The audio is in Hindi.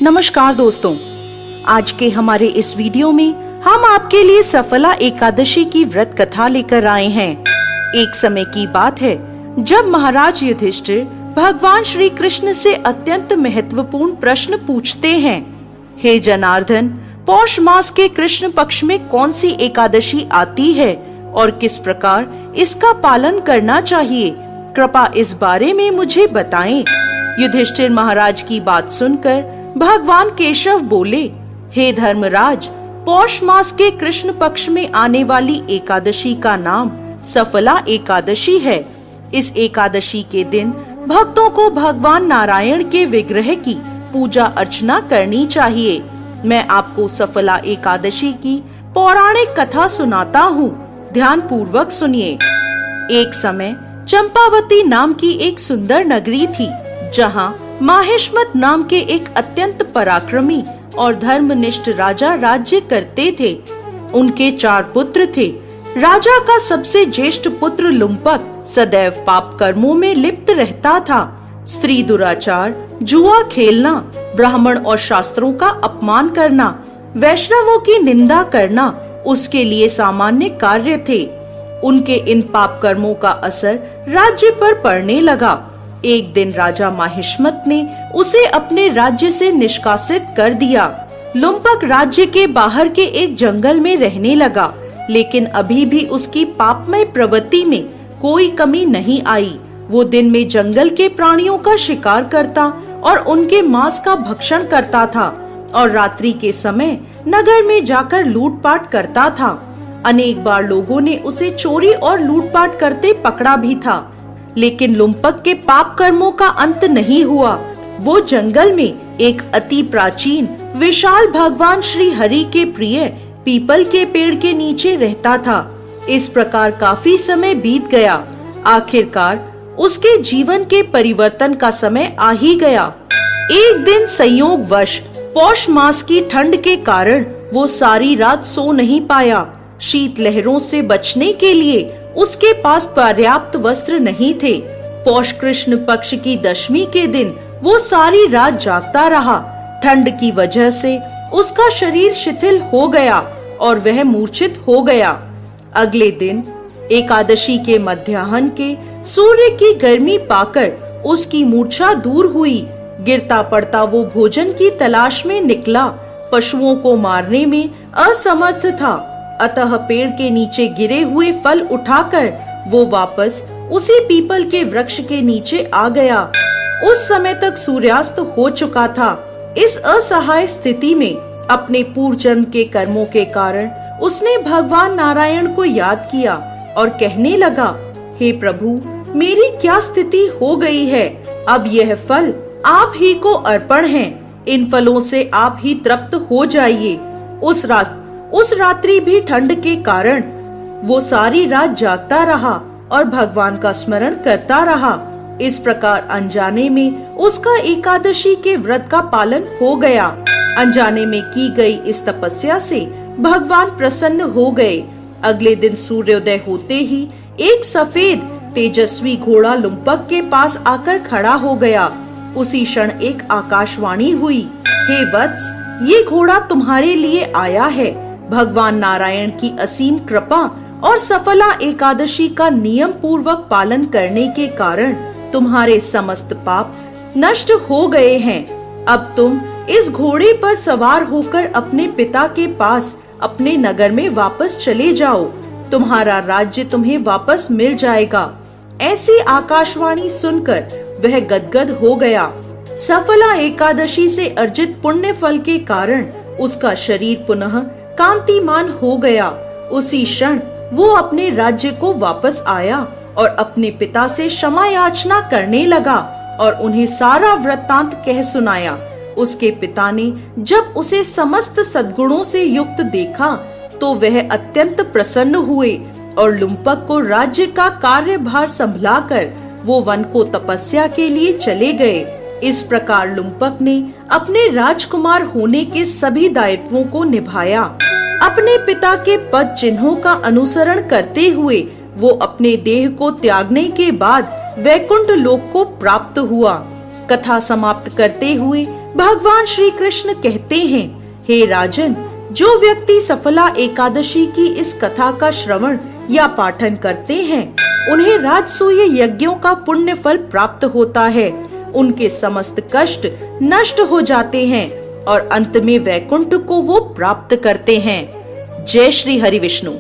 नमस्कार दोस्तों, आज के हमारे इस वीडियो में हम आपके लिए सफला एकादशी की व्रत कथा लेकर आए हैं। एक समय की बात है जब महाराज युधिष्ठिर भगवान श्री कृष्ण से अत्यंत महत्वपूर्ण प्रश्न पूछते हैं। हे जनार्दन, पौष मास के कृष्ण पक्ष में कौन सी एकादशी आती है और किस प्रकार इसका पालन करना चाहिए? कृपा इस बारे में मुझे बताएं। युधिष्ठिर महाराज की बात सुनकर भगवान केशव बोले, हे धर्मराज, पौष मास के कृष्ण पक्ष में आने वाली एकादशी का नाम सफला एकादशी है। इस एकादशी के दिन भक्तों को भगवान नारायण के विग्रह की पूजा अर्चना करनी चाहिए। मैं आपको सफला एकादशी की पौराणिक कथा सुनाता हूँ, ध्यान पूर्वक सुनिए। एक समय चंपावती नाम की एक सुंदर नगरी थी, जहाँ माहेश्मत नाम के एक अत्यंत पराक्रमी और धर्मनिष्ठ राजा राज्य करते थे। उनके 4 पुत्र थे। राजा का सबसे ज्येष्ठ पुत्र लुम्पक सदैव पाप कर्मों में लिप्त रहता था। स्त्री दुराचार, जुआ खेलना, ब्राह्मण और शास्त्रों का अपमान करना, वैष्णवों की निंदा करना उसके लिए सामान्य कार्य थे। उनके इन पाप कर्मों का असर राज्य पर पड़ने लगा। एक दिन राजा माहिष्मत ने उसे अपने राज्य से निष्कासित कर दिया। लुम्पक राज्य के बाहर के एक जंगल में रहने लगा, लेकिन अभी भी उसकी पापमय प्रवृत्ति में कोई कमी नहीं आई। वो दिन में जंगल के प्राणियों का शिकार करता और उनके मांस का भक्षण करता था, और रात्रि के समय नगर में जाकर लूटपाट करता था। अनेक बार लोगों ने उसे चोरी और लूटपाट करते पकड़ा भी था, लेकिन लुम्पक के पाप कर्मों का अंत नहीं हुआ। वो जंगल में एक अति प्राचीन विशाल भगवान श्री हरि के प्रिय पीपल के पेड़ के नीचे रहता था। इस प्रकार काफी समय बीत गया। आखिरकार उसके जीवन के परिवर्तन का समय आ ही गया। एक दिन संयोगवश पौष मास की ठंड के कारण वो सारी रात सो नहीं पाया। शीत लहरों से बचने के लिए उसके पास पर्याप्त वस्त्र नहीं थे। पौष कृष्ण पक्ष की दशमी के दिन वो सारी रात जागता रहा। ठंड की वजह से उसका शरीर शिथिल हो गया और वह मूर्छित हो गया। अगले दिन एकादशी के मध्याह्न के सूर्य की गर्मी पाकर उसकी मूर्छा दूर हुई। गिरता पड़ता वो भोजन की तलाश में निकला। पशुओं को मारने में असमर्थ था, अतः पेड़ के नीचे गिरे हुए फल उठाकर वो वापस उसी पीपल के वृक्ष के नीचे आ गया। उस समय तक सूर्यास्त हो चुका था। इस असहाय स्थिति में अपने पूर्व जन्म के कर्मों के कारण उसने भगवान नारायण को याद किया और कहने लगा, हे प्रभु, मेरी क्या स्थिति हो गई है। अब यह फल आप ही को अर्पण हैं। इन फलों से आप ही तृप्त हो जाइए। उस रात्रि भी ठंड के कारण वो सारी रात जागता रहा और भगवान का स्मरण करता रहा। इस प्रकार अनजाने में उसका एकादशी के व्रत का पालन हो गया। अनजाने में की गई इस तपस्या से भगवान प्रसन्न हो गए। अगले दिन सूर्योदय होते ही एक सफेद तेजस्वी घोड़ा लुम्पक के पास आकर खड़ा हो गया। उसी क्षण एक आकाशवाणी हुई, हे वत्स, ये घोड़ा तुम्हारे लिए आया है। भगवान नारायण की असीम कृपा और सफला एकादशी का नियम पूर्वक पालन करने के कारण तुम्हारे समस्त पाप नष्ट हो गए हैं। अब तुम इस घोड़े पर सवार होकर अपने पिता के पास अपने नगर में वापस चले जाओ। तुम्हारा राज्य तुम्हें वापस मिल जाएगा। ऐसी आकाशवाणी सुनकर वह गदगद हो गया। सफला एकादशी से अर्जित पुण्य फल के कारण उसका शरीर पुनः कांतिमान हो गया। उसी क्षण वो अपने राज्य को वापस आया और अपने पिता से क्षमा याचना करने लगा और उन्हें सारा वृत्तांत कह सुनाया। उसके पिता ने जब उसे समस्त सद्गुणों से युक्त देखा तो वह अत्यंत प्रसन्न हुए और लुम्पक को राज्य का कार्यभार संभलाकर वो वन को तपस्या के लिए चले गए। इस प्रकार लुम्पक ने अपने राजकुमार होने के सभी दायित्वों को निभाया। अपने पिता के पद चिन्हों का अनुसरण करते हुए वो अपने देह को त्यागने के बाद वैकुंठ लोक को प्राप्त हुआ। कथा समाप्त करते हुए भगवान श्री कृष्ण कहते हैं, हे राजन, जो व्यक्ति सफला एकादशी की इस कथा का श्रवण या पाठन करते हैं, उन्हें राजसूय यज्ञों का पुण्य फल प्राप्त होता है। उनके समस्त कष्ट नष्ट हो जाते हैं और अंत में वैकुंठ को वो प्राप्त करते हैं। जय श्री हरि विष्णु।